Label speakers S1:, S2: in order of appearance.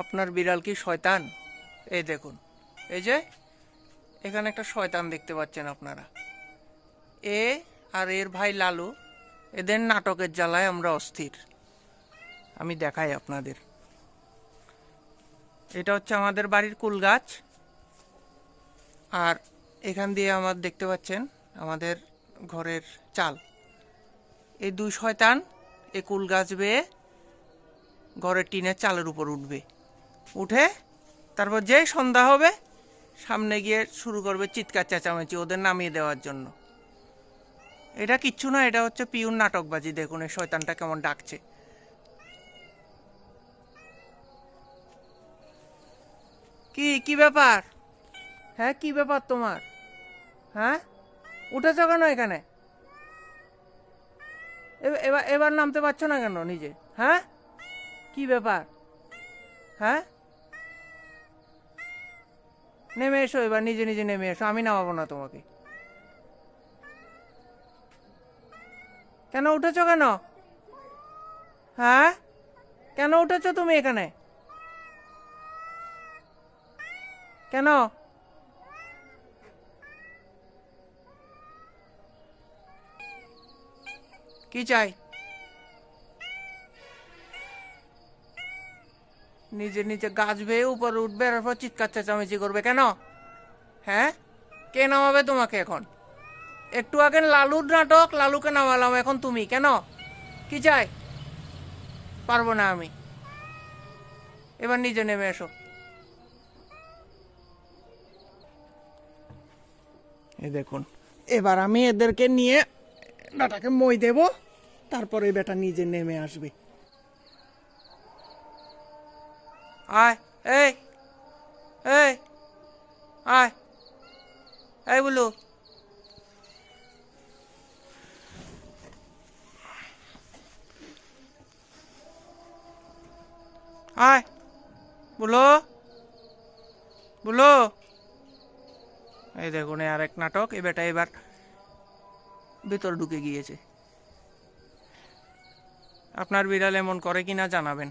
S1: আপনার বিড়াল কি শয়তান? এই দেখুন, এই যে এখানে একটা শয়তান দেখতে পাচ্ছেন আপনারা। এ আর এর ভাই লালু, এদের নাটকের জ্বালায় আমরা অস্থির। আমি দেখাই আপনাদের। এটা হচ্ছে আমাদের বাড়ির কুল গাছ, আর এখান দিয়ে আমার দেখতে পাচ্ছেন আমাদের ঘরের চাল। এই দুই শয়তান এ কুল গাছ বেয়ে ঘরের টিনের চালের উপর উঠবে, উঠে তারপর যেই সন্ধ্যা হবে সামনে গিয়ে শুরু করবে চিৎকার চেঁচামেচি ওদের নামিয়ে দেওয়ার জন্য। এটা কিচ্ছু না, এটা হচ্ছে পিওর নাটকবাজি। দেখুন এই শয়তানটা কেমন ডাকছে। কি কি ব্যাপার? হ্যাঁ, কি ব্যাপার তোমার? হ্যাঁ, উঠেছ কেন এখানে? এবার এবার নামতে পারছো না কেন নিজে? হ্যাঁ, কি ব্যাপার? হ্যাঁ, নেমে এসো, এবার নিজে নিজে নেমে এসো, আমি নামাবো না তোমাকে। কেন উঠেছ কেন? হ্যাঁ, কেন উঠেছ তুমি এখানে? কেন? কি চাই? নিজে নিজে গাছ বেয়ে উপরে উঠবে, এরপর চিৎকার চেঁচামেচি করবে কেন? হ্যাঁ, কে নামাবে তোমাকে এখন? একটু আগে লালুর নাটক, লালুকে নামালাম, এখন তুমি কেন? কি চাই? পারবো না আমি। এবার নিজে নেমে এসো। এই দেখুন, এবার আমি এদেরকে নিয়ে বেটাকে মই দেব, তারপরে বেটা নিজে নেমে আসবে। আয়, এই এই আয়, এই বলু, আয় বলো বলো। এই দেখুন আর এক নাটক, এই বেটা এবার ভিতর ঢুকে গিয়েছে। আপনার বিড়াল এমন করে কিনা জানাবেন।